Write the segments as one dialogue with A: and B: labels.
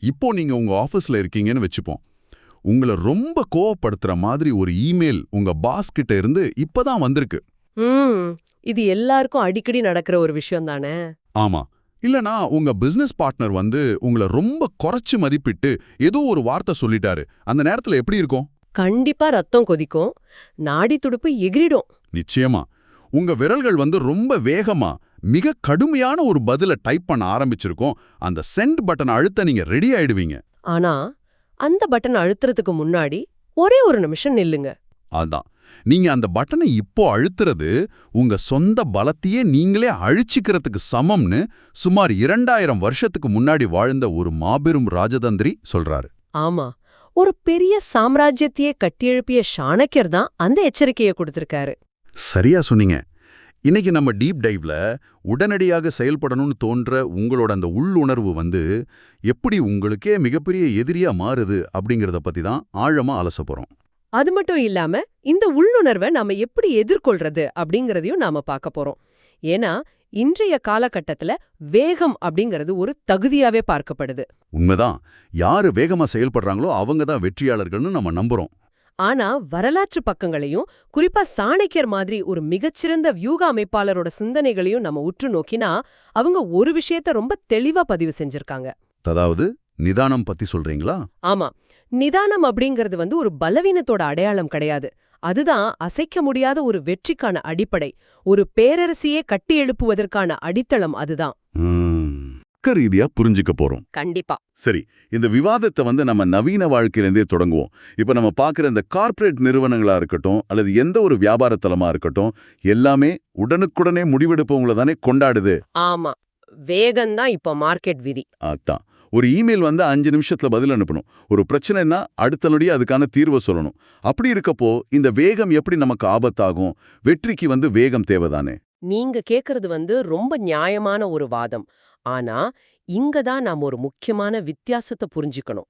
A: இப்போ நீங்க உங்க ஆபீஸ்ல இருக்கீங்கன்னு வச்சுப்போம். உங்களை ரொம்ப கோவப்படுத்துற மாதிரி ஒரு இமெயில் உங்க பாஸ் கிட்ட இருந்து இப்பதான் வந்திருக்கு.
B: ம் இது எல்லாருக்கும் அடிக்கடி நடக்கிற ஒரு விஷயம் தானே.
A: ஆமா. இல்லனா உங்க பிசினஸ் பார்ட்னர் வந்து உங்களை ரொம்ப குறைச்சு மதிப்பிட்டு ஏதோ ஒரு வார்த்தை சொல்லிட்டாரு. அந்த நேரத்துல எப்படி இருக்கும்?
B: கண்டிப்பா ரத்தம் கொதிக்கும், நாடி துடுப்பு எகிரிடும்.
A: நிச்சயமா. உங்க விரல்கள் வந்து ரொம்ப வேகமா மிக கடுமையான ஒரு பதில டைப் பண்ண ஆரம்பிச்சிருக்கும். அந்த சென்ட் பட்டனை அழுத்த நீங்க ரெடி ஆயிடுவீங்க.
B: ஆனா அந்த பட்டன் அழுத்துறதுக்கு முன்னாடி ஒரே ஒரு நிமிஷம் நில்லுங்க.
A: அதான். நீங்க அந்த பட்டனை இப்போ அழுத்துறது உங்க சொந்த பலத்தையே நீங்களே அழிச்சிக்கிறதுக்கு சமம்னு சுமார் 2000 வருஷத்துக்கு முன்னாடி வாழ்ந்த ஒரு மாபெரும் ராஜதந்திரி சொல்றாரு.
B: ஆமா, ஒரு பெரிய சாம்ராஜ்யத்தையே கட்டியெழுப்பிய சாணக்கியர் தான் அந்த எச்சரிக்கையை கொடுத்திருக்காரு.
A: சரியா சொன்னீங்க. இன்னைக்கு நம்ம டீப் டைவ்ல உடனடியாக செயல்படணும்னு தோன்ற உங்களோட அந்த உள்ளுணர்வு வந்து எப்படி உங்களுக்கே மிகப்பெரிய எதிரியா மாறுது அப்படிங்கறத பத்தி தான் ஆழமா அலச போறோம்.
B: அது மட்டும் இல்லாம இந்த உள்ளுணர்வை நாம எப்படி எதிர்கொள்றது அப்படிங்கறதையும் நாம பார்க்க போறோம். ஏன்னா இன்றைய காலகட்டத்துல வேகம் அப்படிங்கிறது ஒரு தகுதியாவே பார்க்கப்படுது.
A: உண்மைதான். யாரு வேகமா செயல்படுறாங்களோ அவங்க தான் வெற்றியாளர்கள்னு நம்ம நம்புறோம்.
B: ஆனா வரலாற்று பக்கங்களையும் குறிப்பா சாணக்கியர் மாதிரி ஒரு மிகச்சிறந்த வியூக அமைப்பாளரோட சிந்தனைகளையும் நம்ம உற்று நோக்கினா அவங்க ஒரு விஷயத்த ரொம்ப தெளிவா பதிவு செஞ்சிருக்காங்க.
A: அதாவது நிதானம் பத்தி சொல்றீங்களா?
B: ஆமா, நிதானம் அப்படிங்கிறது வந்து ஒரு பலவீனத்தோட அடையாளம் கிடையாது. அதுதான் அசைக்க முடியாத ஒரு வெற்றிக்கான அடிப்படை. ஒரு பேரரசியே கட்டி எழுப்புவதற்கான அடித்தளம் அதுதான்.
A: ரீதியா புரிஞ்சுக்க போறோம்.
B: கண்டிப்பா.
A: சரி, இந்த விவாதத்தை வந்து நம்ம நவீன வாழ்க்கையிலேருந்தே தொடங்குவோம். இப்ப நம்ம பார்க்குற இந்த கார்ப்பரேட் நிறுவனங்களா இருக்கட்டும் அல்லது எந்த ஒரு வியாபார தலமா இருக்கட்டும், எல்லாமே உடனுக்குடனே முடிவெடுப்பவங்கள தானே கொண்டாடுது.
B: ஆமா, வேகம்தான் இப்ப மார்க்கெட் விதி.
A: அதான். ஒரு இமெயில் வந்து 5 நிமிஷத்துல பதில் அனுப்பணும். ஒரு பிரச்சனைனா அடுத்த நொடியே அதுக்கான தீர்வை சொல்லணும். அப்படி இருக்கப்போ இந்த வேகம் எப்படி நமக்கு ஆபத்தாகும்? வெற்றிக்கு வந்து வேகம் தேவைதானே?
B: நீங்க கேக்குறது வந்து ரொம்ப நியாயமான ஒரு வாதம். ஆனா இங்க தான் நாம ஒரு முக்கியமான வித்தியாசத்தை புரிஞ்சுக்கணும்.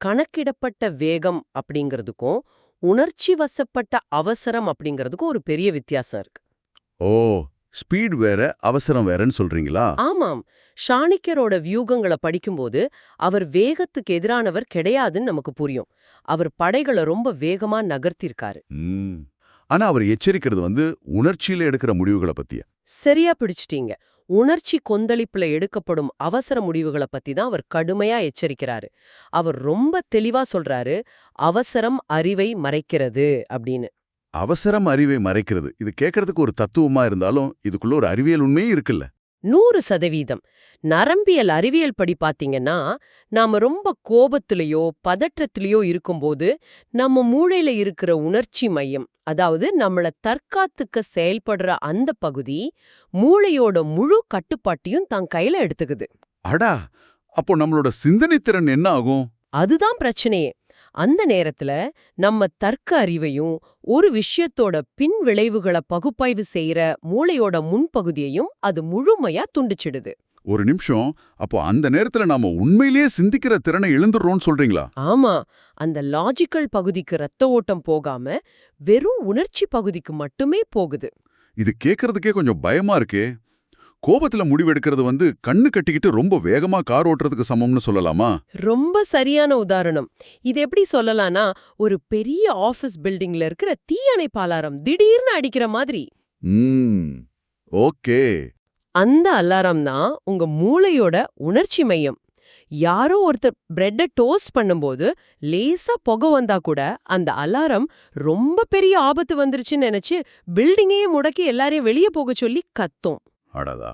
B: கணக்கிடப்பட்ட வேகம் அப்படிங்கிறதுக்கும் உணர்ச்சி வசப்பட்ட அவசரம் அப்படிங்கிறதுக்கும் ஒரு பெரிய வித்தியாசம் இருக்கு.
A: ஓ, ஸ்பீட் வேற அவசரம் வேறன்னு சொல்றீங்களா?
B: ஆமாம், சாணக்கியரோட வியூகங்களை படிக்கும்போது அவர் வேகத்துக்கு எதிரானவர் கிடையாதுன்னு நமக்கு புரியும். அவர் படைகளை ரொம்ப வேகமா நகர்த்திருக்காரு.
A: ஆனா அவர் எச்சரிக்கிறது வந்து உணர்ச்சியில எடுக்கிற முடிவுகளை பத்திய.
B: சரியா பிடிச்சிட்டீங்க. உணர்ச்சி கொந்தளிப்புல எடுக்கப்படும் அவசர முடிவுகளை பத்தி தான் அவர் கடுமையா எச்சரிக்கிறாரு. அவர் ரொம்ப தெளிவா சொல்றாரு, அவசரம் அறிவை மறைக்கிறது அப்படின்னு.
A: அவசரம் அறிவை மறைக்கிறது. இது கேட்கறதுக்கு ஒரு தத்துவமா இருந்தாலும் இதுக்குள்ள ஒரு அறிவியல் உண்மையே இருக்குல்ல.
B: 100% நரம்பியல் அறிவியல் படி பாத்தீங்கன்னா, நாம ரொம்ப கோபத்திலேயோ பதற்றத்திலேயோ இருக்கும்போது நம்ம மூளையில இருக்கிற உணர்ச்சி மையம், அதாவது நம்மள தற்காத்துக்க செயல்படுற அந்த பகுதி மூளையோட முழு கட்டுப்பாட்டையும் தான் கையில எடுத்துக்குது.
A: அடா, அப்போ நம்மளோட சிந்தனை திறன் என்ன ஆகும்?
B: அதுதான் பிரச்சனையே. அந்த நேரத்துல நம்ம தர்க்க அறிவையும் ஒரு விஷயத்தோட பின் விளைவுகளை பகுப்பாய்வு செய்யற மூளையோட முன்பகுதியையும் அது முழுமையா துண்டிச்சிடுது.
A: ஒரு நிமிஷம், அப்போ அந்த நேரத்துல நாம உண்மையிலேயே சிந்திக்கிற திறனை இழந்துடுறோம்னு சொல்றீங்களா?
B: ஆமா, அந்த லாஜிக்கல் பகுதிக்கு ரத்த ஓட்டம் போகாம வெறும் உணர்ச்சி பகுதிக்கு மட்டுமே போகுது.
A: இது கேட்கறதுக்கே கொஞ்சம் பயமா இருக்கே. கோபத்துல முடிவெடுக்கிறது வந்து கண்ணு கட்டிக்கிட்டு ரொம்ப வேகமா கார் ஓட்டுறதுக்கு சமம்னு சொல்லலாமா?
B: ரொம்ப சரியான உதாரணம். இது எப்படி சொல்லலாம்னா, ஒரு பெரிய ஆபீஸ் பில்டிங்ல இருக்கிற தீயணைப்பு அலாரம் திடீர்னு அடிக்கிற மாதிரி.
A: ஓகே.
B: அந்த அலாரம் தான் உங்க மூளையோட உணர்ச்சி மையம். யாரோ ஒருத்தர் பிரெட்டை டோஸ்ட் பண்ணும்போது லேசா புகை வந்தா கூட அந்த அலாரம் ரொம்ப பெரிய ஆபத்து வந்துருச்சுன்னு நினைச்சு பில்டிங்கையே முடக்கி எல்லாரையும் வெளியே போக சொல்லி கத்தும்.
A: அடடா,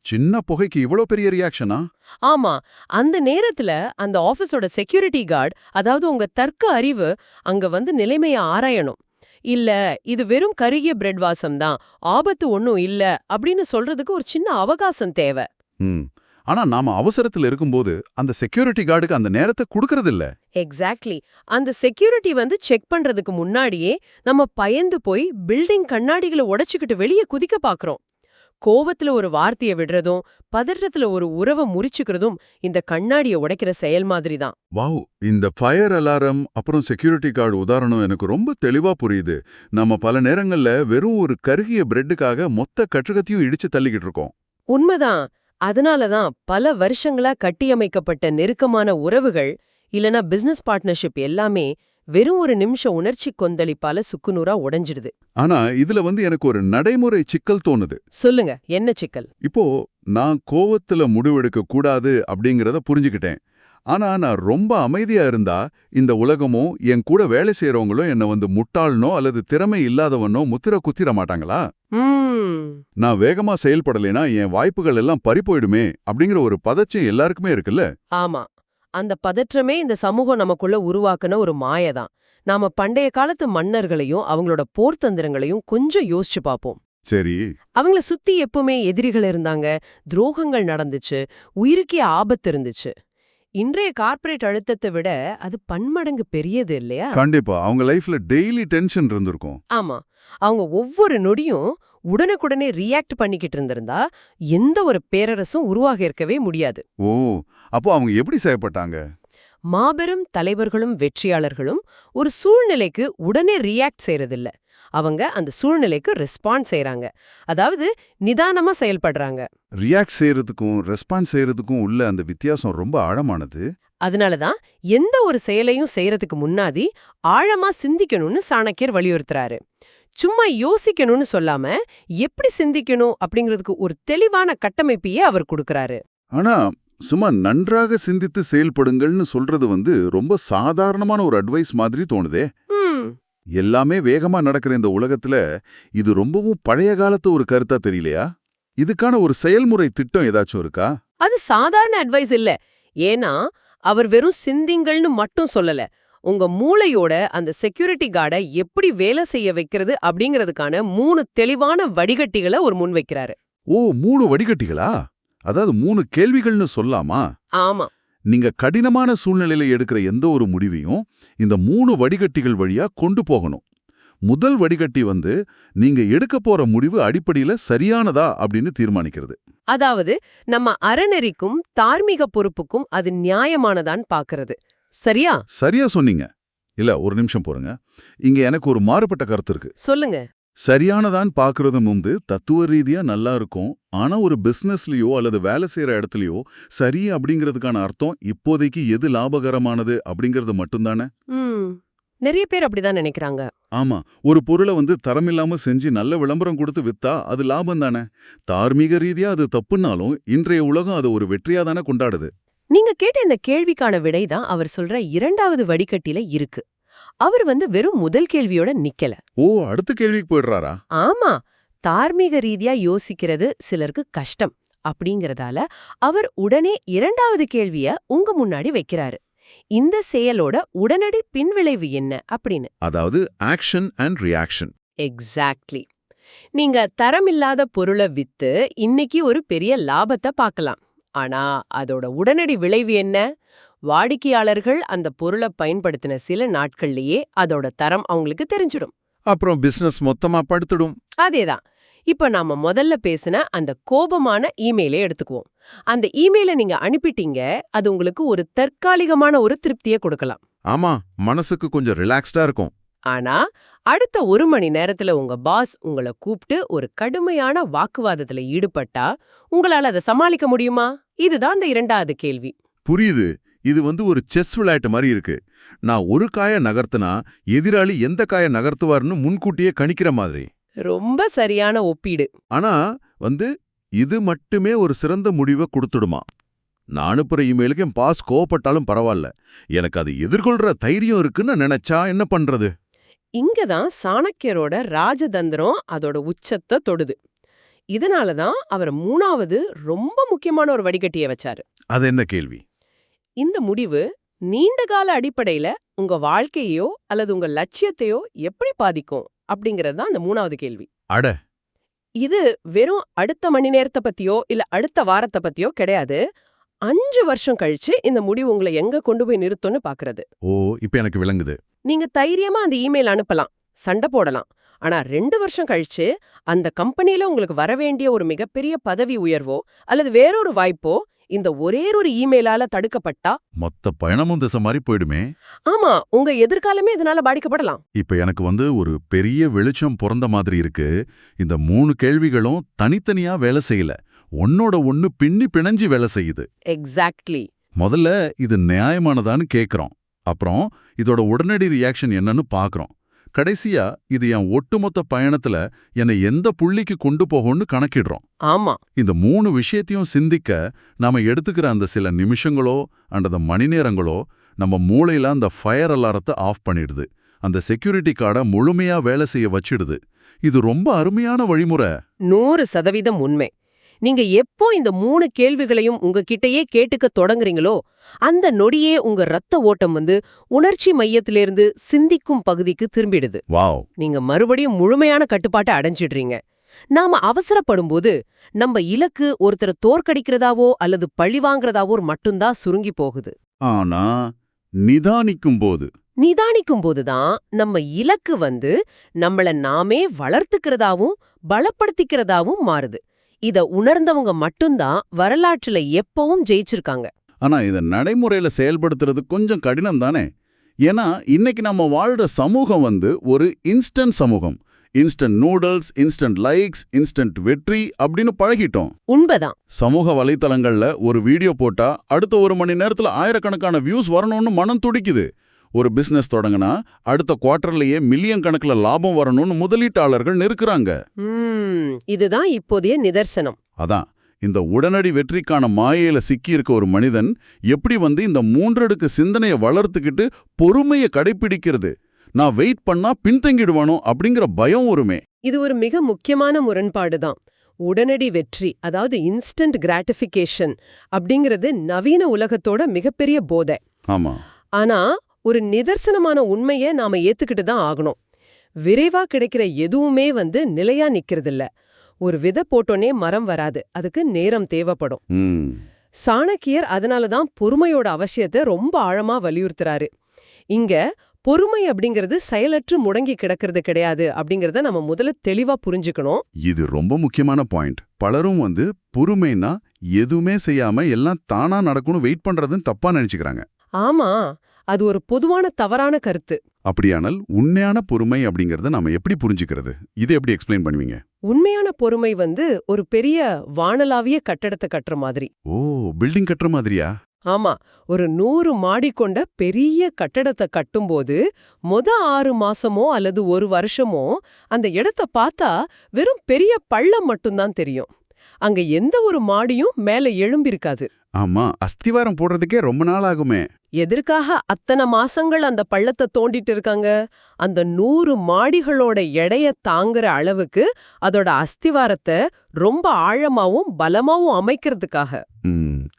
A: சின்ன புகைக்கு இவ்வளோ பெரிய ரியாக்ஷனா?
B: ஆமா, அந்த நேரத்துல அந்த ஆபீஸோட செக்யூரிட்டி கார்டு, அதாவது உங்க தர்க்க அறிவு அங்க வந்து நிலைமைய ஆராயணும். இல்ல இது வெறும் கருகிய பிரெட் வாசம் தான், ஆபத்து ஒன்னும் இல்ல அப்படின்னு சொல்றதுக்கு ஒரு சின்ன அவகாசம் தேவை.
A: ஆனா நாம அவசரத்துல இருக்கும்போது அந்த செக்யூரிட்டி கார்டுக்கு அந்த நேரத்தை கொடுக்கறது இல்ல.
B: எக்ஸாக்ட்லி. அந்த செக்யூரிட்டி வந்து செக் பண்றதுக்கு முன்னாடியே நம்ம பயந்து போய் பில்டிங் கண்ணாடிகளை உடைச்சுக்கிட்டு வெளியே குதிக்க பாக்குறோம். கோவத்துல ஒரு வார்த்தையை விடுறதும் பதற்றத்துல ஒரு உறவை முறிச்சுக்கிறதும் இந்த கண்ணாடியை உடைக்கிற செயல் மாதிரி தான்.
A: வாவ், இந்த ஃபயர் அலாரம் அப்புறம் செக்யூரிட்டி கார்டு உதாரணம் எனக்கு ரொம்ப தெளிவா புரியுது. நம்ம பல நேரங்கள்ல வெறும் ஒரு கருகிய பிரெட்டுக்காக மொத்த கட்டடத்தையும் இடிச்சு தள்ளிக்கிட்டு இருக்கோம்.
B: உண்மைதான். அதனால தான் பல வருஷங்களா கட்டியமைக்கப்பட்ட நெருக்கமான உறவுகள் இல்லனா பிசினஸ் பார்ட்னர்ஷிப் எல்லாமே வெறும் ஒரு நிமிஷம் உணர்ச்சி கொந்தளிப்பால சுக்குநூறா உடைஞ்சிடுது.
A: ஆனா இதுல எனக்கு ஒரு நடைமுறை சிக்கல் தோணுது.
B: சொல்லுங்க, என்ன சிக்கல்?
A: இப்போ நான் கோவத்துல முடிவெடுக்க கூடாது அப்படிங்கறத புரிஞ்சுக்கிட்டேன். ஆனா நான் ரொம்ப அமைதியா இருந்தா இந்த உலகமும் என் கூட வேலை செய்யறவங்களும் என்ன முட்டாள்னோ அல்லது திறமை இல்லாதவனோ முத்திர குத்திர மாட்டாங்களா? நான் வேகமா செயல்படலைனா என் வாய்ப்புகள் எல்லாம் பறிபோயிடுமே அப்படிங்கிற ஒரு பதச்சம் எல்லாருக்குமே இருக்குல்ல.
B: ஆமா, அந்த பதற்றமே இந்த சமூகம் நமக்குள்ள உருவாக்குன ஒரு மாயதான். நாம பண்டைய காலத்து மன்னர்களையும் அவங்களோட போர்த்தந்திரங்களையும் கொஞ்சம் யோசிச்சு பாப்போம்.
A: சரி.
B: அவங்கள சுத்தி எப்பவுமே எதிரிகள் இருந்தாங்க, துரோகங்கள் நடந்துச்சு, உயிருக்கே ஆபத்து இருந்துச்சு. இன்றைய கார்ப்பரேட் அழுத்தத்தை விட அது பன்மடங்கு பெரியது இல்லையா?
A: கண்டிப்பா அவங்க லைஃப்ல டெய்லி டென்ஷன் இருந்திருக்கும்.
B: ஆமா, அவங்க ஒவ்வொரு நொடியும் உடனுக்குடனே ரியாக்ட் பண்ணிக்கிட்டு இருந்திருந்தா எந்த ஒரு பேரரசும் உருவாக இருக்கவே முடியாது.
A: ஓ, அப்போ அவங்க எப்படி செய்யப்பட்டாங்க?
B: மாபெரும் தலைவர்களும் வெற்றியாளர்களும் ஒரு சூழ்நிலைக்கு உடனே ரியாக்ட் செய்யறதில்ல. அவங்க அந்த சூழ்நிலைக்கு ரெஸ்பாண்ட் செய்யறாங்க. அதாவது நிதானமா செயல்படுறாங்க.
A: ரியாக்ட் செய்யறதுக்கும் ரெஸ்பான்ஸ் செய்யறதுக்கும் உள்ள அந்த வித்தியாசம் ரொம்ப ஆழமானது.
B: அதனாலதான் எந்த ஒரு செயலையும் செய்யறதுக்கு முன்னாடி ஆழமா சிந்திக்கணும்னு சாணக்கியர் வலியுறுத்துறாரு. சும்மா யோசிக்கணும்னு சொல்லாம எப்படி சிந்திக்கணும் அப்படிங்கிறதுக்கு ஒரு தெளிவான கட்டமைப்பையே அவர் கொடுக்கறாரு.
A: ஆனா சும்மா நன்றாக சிந்தித்து செயல்படுங்கள்னு சொல்றது ரொம்ப சாதாரணமான ஒரு அட்வைஸ் மாதிரி தோணுதே. எல்லாமே வேகமா நடக்கிற இந்த உலகத்துல இது ரொம்பவும் பழைய காலத்து ஒரு கருத்தா தெரியலையா? இதுக்கான ஒரு செயல்முறை திட்டம் ஏதாச்சும் இருக்கா?
B: அது சாதாரண அட்வைஸ் இல்ல. ஏன்னா அவர் வெறும் சிந்திங்கள்னு மட்டும் சொல்லல. உங்க மூளையோட அந்த செக்யூரிட்டி கார்டை எப்படி வேலை செய்ய வைக்கிறது அப்படிங்கிறதுக்கான 3 தெளிவான வடிகட்டிகளை ஒரு முன் வைக்கிறாரு.
A: ஓ, 3 வடிகட்டிகளா? அதாவது 3 கேள்விகள்னு சொல்லாமா?
B: ஆமா.
A: நீங்க கடினமான சூழ்நிலையில எடுக்கிற எந்த ஒரு முடிவையும் இந்த 3 வடிகட்டிகள் வழியா கொண்டு போகணும். முதல் வடிகட்டி நீங்க எடுக்க போற முடிவு அடிப்படையில சரியானதா அப்படின்னு தீர்மானிக்கிறது.
B: அதாவது நம்ம அறநெறிக்கும் தார்மீக பொறுப்புக்கும் அது நியாயமானதான் பாக்குறது. சரியா?
A: சரியா சொன்னீங்க. இல்ல, ஒரு நிமிஷம் போறங்க. இங்க எனக்கு ஒரு மாறுபட்ட கருத்து இருக்கு.
B: சொல்லுங்க.
A: சரியானதான் பாக்குறது தத்துவ ரீதியா நல்லா இருக்கும். ஆனா ஒரு பிசினஸ்லயோ அல்லது வேலை செய்யற இடத்துலயோ சரி அப்படிங்கிறதுக்கான அர்த்தம் இப்போதைக்கு எது லாபகரமானது அப்படிங்கிறது மட்டும்தானே?
B: நிறைய பேர் அப்படிதான் நினைக்கிறாங்க.
A: ஆமா, ஒரு பொருளை தரமில்லாம செஞ்சு நல்ல விளம்பரம் கொடுத்து வித்தா அது லாபம் தானே. தார்மீக ரீதியா அது தப்புன்னாலும் இன்றைய உலகம் அது ஒரு வெற்றியா தானே கொண்டாடுது.
B: நீங்க கேட்ட இந்த கேள்விக்கான விடைதான் அவர் சொல்ற 2வது வடிகட்டில இருக்கு. அவர் வெறும் முதல் கேள்வியோட நிக்கல.
A: ஓ, அடுத்த கேள்விக்கு போயிடுறாரா?
B: ஆமா, தார்மீக ரீதியா யோசிக்கிறது சிலருக்கு கஷ்டம் அப்படிங்கறதால அவர் உடனே 2வது கேள்விய உங்க முன்னாடி வைக்கிறாரு. இந்த செயலோட உடனடி பின்விளைவு என்ன அப்படின்னு.
A: அதாவது ஆக்ஷன் அண்ட் ரியாக்ஷன்.
B: எக்ஸாக்ட்லி. நீங்க தரமில்லாத பொருளை வித்து இன்னைக்கு ஒரு பெரிய லாபத்தை பார்க்கலாம். ஆனா அதோட உடனடி விளைவு என்ன? வாடிக்கையாளர்கள் அந்த பொருளை பயன்படுத்தின சில நாட்கள்லயே அதோட தரம் அவங்களுக்கு தெரிஞ்சிடும்.
A: அப்புறம் பிசினஸ் மொத்தமா படுத்துடும்.
B: அதேதான். இப்ப நாம முதல்ல பேசின அந்த கோபமான இமெயிலை எடுத்துக்குவோம். அந்த இமெயிலை நீங்க அனுப்பிட்டீங்க, அது உங்களுக்கு ஒரு தற்காலிகமான ஒரு திருப்தியை கொடுக்கலாம்.
A: ஆமா, மனசுக்கு கொஞ்சம் ரிலாக்ஸ்டா இருக்கும்.
B: ஆனா அடுத்த 1 மணி நேரத்துல உங்க பாஸ் உங்களை கூப்பிட்டு ஒரு கடுமையான வாக்குவாதத்துல ஈடுபட்டா உங்களால அதை சமாளிக்க முடியுமா? இதுதான் அந்த 2வது கேள்வி.
A: புரியுது. இது ஒரு செஸ் விளையாட்டு மாதிரி இருக்கு. நான் ஒரு காய நகர்த்தினா எதிராளி எந்த காய நகர்த்துவார்னு முன்கூட்டியே கணிக்கிற மாதிரி.
B: ரொம்ப சரியான ஒப்பீடு.
A: ஆனா இது மட்டுமே ஒரு சிறந்த முடிவை கொடுத்துடுமா? நான் அனுப்புற இமெயிலுக்கு என் பாஸ் கோவப்பட்டாலும் பரவாயில்ல, எனக்கு அது எதிர்கொள்ற தைரியம் இருக்குன்னு நினைச்சா என்ன பண்றது?
B: இங்கதான் சாணக்கியரோட ராஜதந்திரம் அதோட உச்சத்தை தொடுது. இதனாலதான் அவர் 3வது ரொம்ப முக்கியமான ஒரு வடிகட்டியை வச்சாரு.
A: அது என்ன கேள்வி?
B: இந்த முடிவு நீண்டகால அடிப்படையில உங்க வாழ்க்கையோ அல்லது உங்க லட்சியத்தையோ எப்படி பாதிக்கும் அப்படிங்கறது தான் அந்த 3வது கேள்வி.
A: அட,
B: இது வெறும் அடுத்த மணி நேரத்தை பத்தியோ இல்ல அடுத்த வாரத்தை பத்தியோ கிடையாது. 5 வருஷம் கழிச்சு இந்த முடிவு உங்களை எங்க கொண்டு போய் நிறுத்தும்னு பாக்குறது.
A: ஓ, இப்ப எனக்கு விளங்குது.
B: நீங்க தைரியமா அந்த இமெயில் அனுப்பலாம், சண்டை போடலாம். ஆனா 2 வருஷம் கழிச்சு அந்த கம்பெனில உங்களுக்கு வரவேண்டிய ஒரு மிகப்பெரிய பதவி உயர்வோ அல்லது வேறொரு வாய்ப்போ இந்த ஒரே ஒரு இமெயிலால தடுக்கப்பட்டா
A: மொத்த பயணமும் திசை மாதிரி போயிடுமே.
B: ஆமா, உங்க எதிர்காலமே இதனால பாதிக்கப்படலாம்.
A: இப்ப எனக்கு ஒரு பெரிய வெளிச்சம் பிறந்த மாதிரி இருக்கு. இந்த 3 கேள்விகளும் தனித்தனியா வேலை செய்யல, ஒன்னோட ஒன்னு பின்னி பிணைஞ்சு வேலை செய்யுது.
B: எக்ஸாக்ட்லி.
A: முதல்ல இது நியாயமானதான்னு கேக்குறோம். அப்புறம் இதோட உடனடி ரியாக்ஷன் என்னன்னு பார்க்கறோம். கடைசியா இது என் ஒட்டுமொத்த பயணத்துல என்னை எந்த புள்ளிக்கு கொண்டு போகும்னு கணக்கிடுறோம்.
B: ஆமா.
A: இந்த 3 விஷயத்தையும் சிந்திக்க நாம எடுத்துக்கிற அந்த சில நிமிஷங்களோ அந்த மணி நேரங்களோ நம்ம மூளையில அந்த ஃபயர் அலாரத்தை ஆஃப் பண்ணிடுது. அந்த செக்யூரிட்டி கார்டை முழுமையா வேலை செய்ய வச்சிடுது. இது ரொம்ப அருமையான வழிமுறை.
B: 100% உண்மை. நீங்க எப்போ இந்த 3 கேள்விகளையும் உங்ககிட்டயே கேட்டுக்க தொடங்குறீங்களோ அந்த நொடியே உங்க ரத்த ஓட்டம் உணர்ச்சி மையத்திலிருந்து சிந்திக்கும் பகுதிக்கு திரும்பிடுது.
A: வாவ்.
B: நீங்க மறுபடியும் முழுமையான கட்டுப்பாட்டை அடைஞ்சிடுறீங்க. நாம அவசரப்படும்போது நம்ம இலக்கு ஒருத்தரை தோற்கடிக்கிறதாவோ அல்லது பழிவாங்கிறதாவோ மட்டும்தான் சுருங்கி போகுது.
A: ஆனா
B: நிதானிக்கும் போதுதான் நம்ம இலக்கு நம்மள நாமே வளர்த்துக்கிறதாவும் பலப்படுத்திக்கிறதாவும் மாறுது. இத உணர்ந்தவங்க மட்டும்தான் வரலாற்றுல எப்பவும் ஜெயிச்சிருக்காங்க.
A: ஆனா இத நடைமுறையில செயல்படுத்துறது கொஞ்சம் கடினம் தானே? ஏன்னா இன்னைக்கு நம்ம வாழ்ற சமூகம் ஒரு இன்ஸ்டன்ட் சமூகம். Instant noodles, instant likes, instant வெற்றி அப்படின்னு பழகிட்டோம்.
B: உண்மைதான்.
A: சமூக வலைத்தளங்கள்ல ஒரு வீடியோ போட்டா அடுத்த 1 மணி நேரத்துல ஆயிரக்கணக்கான வியூஸ் வரணும்னு மனம் துடிக்குது. ஒரு பிசினஸ் தொடங்கினா அடுத்த குவார்ட்டர்லயே மில்லியன் கணக்குல லாபம் வரணும்னு முதலீட்டாளர்கள் நெருக்குறாங்க.
B: இதுதான் இப்போதைய நிதர்சனம்.
A: அதான் இந்த உடனடி வெற்றிக்கான மாயையில சிக்கியிருக்க ஒரு மனிதன் எப்படி இந்த 3 அடுக்கு சிந்தனையை வளர்த்துக்கிட்டு பொறுமையை கடைப்பிடிக்கிறது. நான் வெயிட் பண்ணா பின்தங்கிடுவானோ அப்படிங்கிற பயம் வருமே.
B: இது ஒரு மிக முக்கியமான முரண்பாடுதான். உடனடி வெற்றி, அதாவது இன்ஸ்டன்ட் கிராட்டிஃபிகேஷன் அப்படிங்கிறது நவீன உலகத்தோட மிகப்பெரிய போதை.
A: ஆமா.
B: ஆனா ஒரு நிதர்சனமான உண்மையை நாம ஏத்துக்கிட்டு தான் ஆகணும். விரைவா கிடைக்கிற எதுவுமே நிலையா நிக்கிறதில்ல. ஒரு விதை போட்டோனே மரம் வராது. அதுக்கு நேரம் தேவைப்படும். சாணக்கியர் அதனாலதான் பொறுமையோட அவசியத்தை ரொம்ப ஆழமா வலியுறுத்துறாரு. இங்க பொறுமை அப்படிங்கிறது செயலற்று முடங்கி கிடக்கிறது கிடையாது அப்படிங்கறத நம்ம முதல்ல தெளிவா புரிஞ்சுக்கணும்.
A: இது ரொம்ப முக்கியமான பாயிண்ட். பலரும் பொறுமைனா எதுவுமே செய்யாம எல்லாம் தானா நடக்கணும் வெயிட் பண்றதுன்னு தப்பா நினைச்சுக்கிறாங்க.
B: ஆமா, அது ஒரு பொதுவான தவறான கருத்து.
A: அப்படியானால் உண்மையான பொறுமை அப்படிங்கறத நாம எப்படி புரிஞ்சுக்கிறது? இதை எப்படி எக்ஸ்பிளைன் பண்ணுவீங்க?
B: உண்மையான பொறுமை ஒரு பெரிய வானளாவிய கட்டடத்தை கட்டுற மாதிரி.
A: ஓ, பில்டிங் கட்டுற மாதிரியா?
B: ஆமா, ஒரு 100 மாடி கொண்ட பெரிய கட்டடத்தை கட்டும்போது 6 மாசமோ அல்லது 1 வருஷமோ அந்த இடத்த பார்த்தா வெறும் பெரிய பள்ளம் மட்டும்தான் தெரியும். அங்க எந்த ஒரு மாடியும் மேல எழும்பிருக்காது.
A: ஆமா, அஸ்திவாரம் போடுறதுக்கே ரொம்ப நாள் ஆகுமே.
B: எதற்காக அத்தனை மாசங்கள் அந்த பள்ளத்தை தோண்டிட்டு இருக்காங்க? அந்த 100 மாடிகளோட எடைய தாங்குற அளவுக்கு அதோட அஸ்திவாரத்தை ரொம்ப ஆழமாவும் பலமாவும் அமைக்கிறதுக்காக.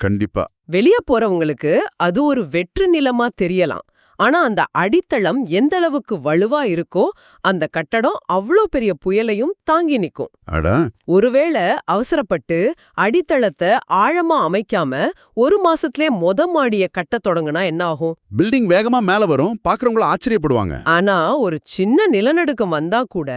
A: கண்டிப்பா.
B: வெளிய போறவங்களுக்கு அது ஒரு வெற்று நிலமா தெரியலாம். ஆனா அந்த அடித்தளம் எந்த அளவுக்கு வலுவா இருக்கோ அந்த கட்டடம் அவ்ளோ பெரிய புயலையும் தாங்கி நிக்கும். ஒருவேளை அவசரப்பட்டு அடித்தளத்தை ஆழமா அமைக்காம 1 மாசத்திலே மாடிய கட்ட தொடங்குனா என்ன ஆகும்?
A: பில்டிங் வேகமா மேல வரும், பாக்குறவங்கள ஆச்சரியப்படுவாங்க.
B: ஆனா ஒரு சின்ன நிலநடுக்கம் வந்தா கூட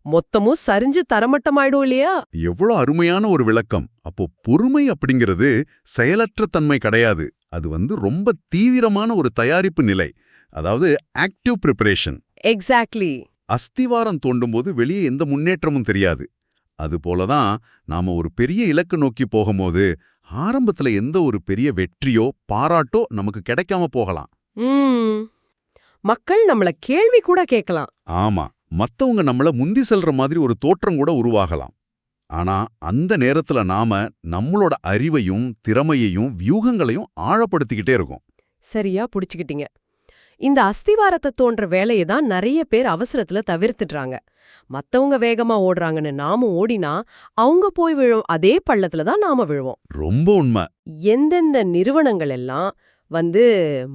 B: மொத்தமும் சரிஞ்சு தரமட்டமாயிடும் இல்லையா?
A: எவ்வளவு அருமையான ஒரு விளக்கம். அப்போ பொறுமை அப்படிங்கிறது செயலற்ற தன்மை கிடையாது. அது ரொம்ப தீவிரமான ஒரு தயாரிப்பு நிலை. அதாவது ஆக்டிவ் ப்ரிப்பரேஷன்.
B: எக்ஸாக்ட்லி.
A: அஸ்திவாரம் தோண்டும்போது வெளியே எந்த முன்னேற்றமும் தெரியாது. அதுபோலதான் நாம ஒரு பெரிய இலக்கு நோக்கி போகும்போது ஆரம்பத்துல எந்த ஒரு பெரிய வெற்றியோ பாராட்டோ நமக்கு கிடைக்காம போகலாம்.
B: மக்கள் நம்மள கேள்வி கூட கேட்கலாம்.
A: ஆமா, மத்தவங்க நம்மள முந்தி செல்ற மாதிரி ஒரு தோற்றம் கூட உருவாகலாம். ஆனா அந்த நேரத்துல நாம நம்மளோட அறிவையும் திறமையையும் வியூகங்களையும் ஆழப்படுத்திக்கிட்டே இருக்கோம்.
B: சரியா புடிச்சுக்கிட்டீங்க. இந்த அஸ்திவாரத்தை தோன்ற வேலையை தான் நிறைய பேர் அவசரத்துல தவிர்த்துடுறாங்க. மத்தவங்க வேகமா ஓடுறாங்கன்னு நாம ஓடினா அவங்க போய் விழும் அதே பள்ளத்துல தான் நாம விழுவோம்.
A: ரொம்ப உண்மை.
B: எந்தெந்த நிறுவனங்கள் எல்லாம்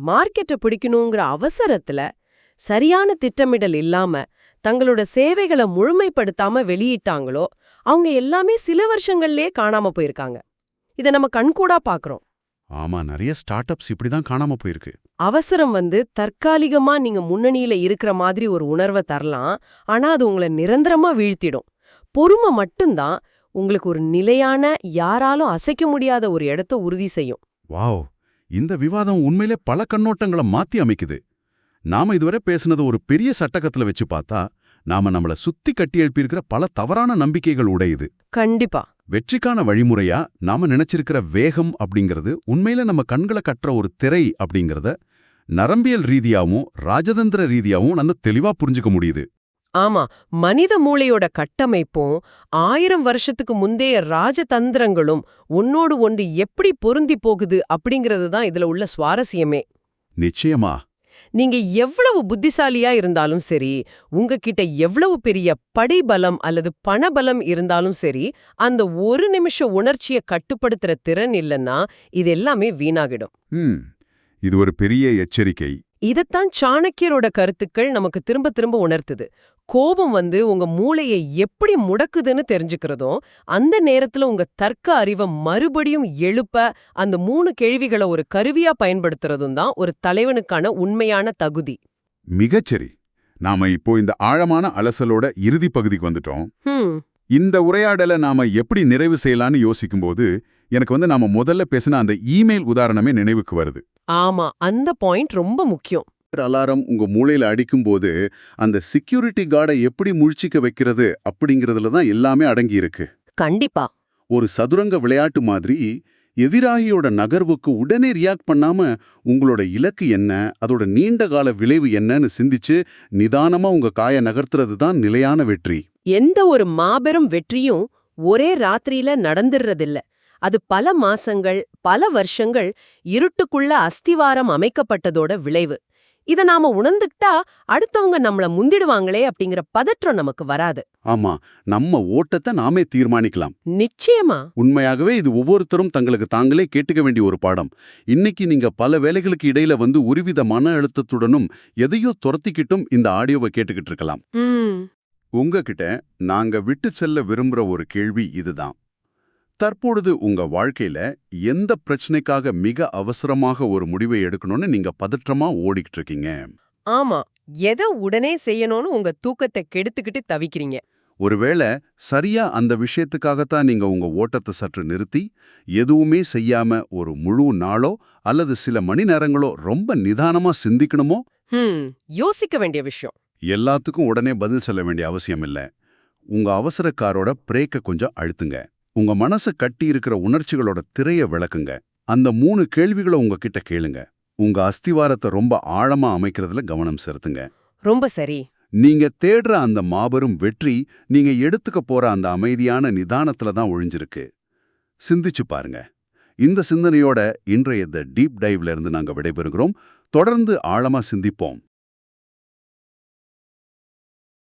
B: மார்க்கெட்டை பிடிக்கணுங்கிற அவசரத்துல சரியான திட்டமிடல் இல்லாம தங்களோட சேவைகளை முழுமைப்படுத்தாம வெளியிட்டாங்களோ அவங்க எல்லாமே சில வருஷங்கள்லயே காணாம போயிருக்காங்க. இத நம்ம கண்கூடா பாக்குறோம்.
A: ஆமா, நிறைய ஸ்டார்ட் அப்ஸ் இப்படிதான் காணாம போயிருக்கு.
B: அவசரம் தற்காலிகமா நீங்க முன்னணியில இருக்கிற மாதிரி ஒரு உணர்வை தரலாம். ஆனா அது உங்களை நிரந்தரமா வீழ்த்திடும். பொறுமை மட்டும்தான் உங்களுக்கு ஒரு நிலையான, யாராலும் அசைக்க முடியாத ஒரு இடத்தை உறுதி செய்யும்.
A: வாவ், இந்த விவாதம் உண்மையிலே பல கண்ணோட்டங்களை மாத்தி அமைக்குது. நாம இதுவரை பேசுனது ஒரு பெரிய சட்டகத்துல வச்சு பார்த்தா நாம நம்மள சுத்தி கட்டி எழுப்பியிருக்கிற பல தவறான நம்பிக்கைகள் உடையுது.
B: கண்டிப்பா.
A: வெற்றிக்கான வழிமுறையா நாம நினைச்சிருக்கிற வேகம் அப்படிங்கிறது உண்மையில நம்ம கண்களை கட்டுற ஒரு திரை அப்படிங்கிறத நரம்பியல் ரீதியாவும் ராஜதந்திர ரீதியாவும் நம்ம தெளிவா புரிஞ்சுக்க முடியுது.
B: ஆமா, மனித மூளையோட கட்டமைப்பும் 1000 வருஷத்துக்கு முந்தைய ராஜதந்திரங்களும் ஒன்னோடு ஒன்று எப்படி பொருந்தி போகுது அப்படிங்கிறது தான் இதுல உள்ள சுவாரஸ்யமே.
A: நிச்சயமா.
B: நீங்க எவ்வளவு புத்திசாலியா இருந்தாலும் சரி, உங்ககிட்ட எவ்வளவு பெரிய படைபலம் அல்லது பணபலம் இருந்தாலும் சரி, அந்த ஒரு நிமிஷ உணர்ச்சியை கட்டுப்படுத்துற திறன் இல்லைன்னா இது எல்லாமே வீணாகிடும்.
A: இது ஒரு பெரிய எச்சரிக்கை.
B: இதத்தான் சாணக்கியரோட கருத்துக்கள் நமக்கு திரும்ப திரும்ப உணர்த்துது. கோபம் உங்க மூளையை எப்படி முடக்குதுன்னு தெரிஞ்சுக்கிறதும், அந்த நேரத்துல உங்க தர்க்க அறிவை மறுபடியும் எழுப்ப அந்த 3 கேள்விகளை ஒரு கருவியா பயன்படுத்துறதும் தான் ஒரு தலைவனுக்கான உண்மையான தகுதி.
A: மிகச்சரி. நாம இப்போ இந்த ஆழமான அலசலோட இறுதி பகுதிக்கு வந்துட்டோம். இந்த உரையாடலை நாம எப்படி நிறைவு செய்யலான்னு யோசிக்கும்போது எனக்கு நாம முதல்ல பேசின அந்த இமெயில் உதாரணமே நினைவுக்கு வருது.
B: ஆமா, அந்த பாயிண்ட் ரொம்ப முக்கியம்.
A: அலாரம் உங்க மூளையில அடிக்கும்போது அந்த செக்யூரிட்டி கார்டை எப்படி முழிச்சிக்க வைக்கிறது அப்படிங்கிறதுல தான் எல்லாமே அடங்கி இருக்கு.
B: கண்டிப்பா.
A: ஒரு சதுரங்க விளையாட்டு மாதிரி எதிராகியோட நகர்வுக்கு உடனே ரியாக்ட் பண்ணாம உங்களோட இலக்கு என்ன, அதோட நீண்ட கால விளைவு என்னன்னு சிந்திச்சு நிதானமா உங்க காய நகர்த்துறது தான் நிலையான வெற்றி.
B: எந்த ஒரு மாபெரும் வெற்றியும் ஒரே ராத்திரியில நடந்துடுறதில்ல. அது பல மாசங்கள், பல வருஷங்கள் இருட்டுக்குள்ள அஸ்திவாரம் அமைக்கப்பட்டதோட விளைவு. இத நாம உணர்ந்துக்கிட்டா அடுத்தவங்க நம்மள முந்திடுவாங்களே அப்படிங்கிற பதற்றம் நமக்கு வராது.
A: ஆமா, நம்ம ஓட்டத்தை நாமே தீர்மானிக்கலாம்.
B: நிச்சயமா.
A: உண்மையாகவே இது ஒவ்வொருத்தரும் தங்களுக்கு தாங்களே கேட்டுக்க வேண்டிய ஒரு பாடம். இன்னைக்கு நீங்க பல வேலைகளுக்கு இடையில ஒருவித மன அழுத்தத்துடனும் எதையோ துரத்திக்கிட்டும் இந்த ஆடியோவை கேட்டுக்கிட்டு இருக்கலாம். உங்ககிட்ட நாங்க விட்டு செல்ல விரும்புற ஒரு கேள்வி இதுதான். தற்பொழுது உங்க வாழ்க்கையில எந்த பிரச்சனைக்காக மிக அவசரமாக ஒரு முடிவை எடுக்கணும்னு நீங்க பதற்றமா ஓடிக்கிட்டு இருக்கீங்க?
B: ஆமா, எதை உடனே செய்யணும்னு உங்க தூக்கத்தை கெடுத்துக்கிட்டு தவிக்கிறீங்க.
A: ஒருவேளை சரியா அந்த விஷயத்துக்காகத்தான் நீங்க உங்க ஓட்டத்தை சற்று நிறுத்தி எதுவுமே செய்யாம ஒரு முழு நாளோ அல்லது சில மணி நேரங்களோ ரொம்ப நிதானமா சிந்திக்கணுமோ?
B: யோசிக்க வேண்டிய விஷயம்.
A: எல்லாத்துக்கும் உடனே பதில் சொல்ல வேண்டிய அவசியம் இல்ல. உங்க அவசரக்காரோட பிரேக்க கொஞ்சம் அழுத்துங்க. உங்க மனசை கட்டி இருக்கிற உணர்ச்சிகளோட திரைய விளக்குங்க. அந்த 3 கேள்விகளை உங்ககிட்ட கேளுங்க. உங்க அஸ்திவாரத்தை ரொம்ப ஆழமா அமைக்கிறதுல கவனம் செலுத்துங்க.
B: ரொம்ப சரி.
A: நீங்க தேடுற அந்த மாபெரும் வெற்றி நீங்க எடுத்துக்க போற அந்த அமைதியான நிதானத்துல தான் ஒழிஞ்சிருக்கு. சிந்திச்சு பாருங்க. இந்த சிந்தனையோட இன்றைய தி டீப் டைவ்ல இருந்து நாங்க விடைபெறுகிறோம். தொடர்ந்து ஆழமா சிந்திப்போம்.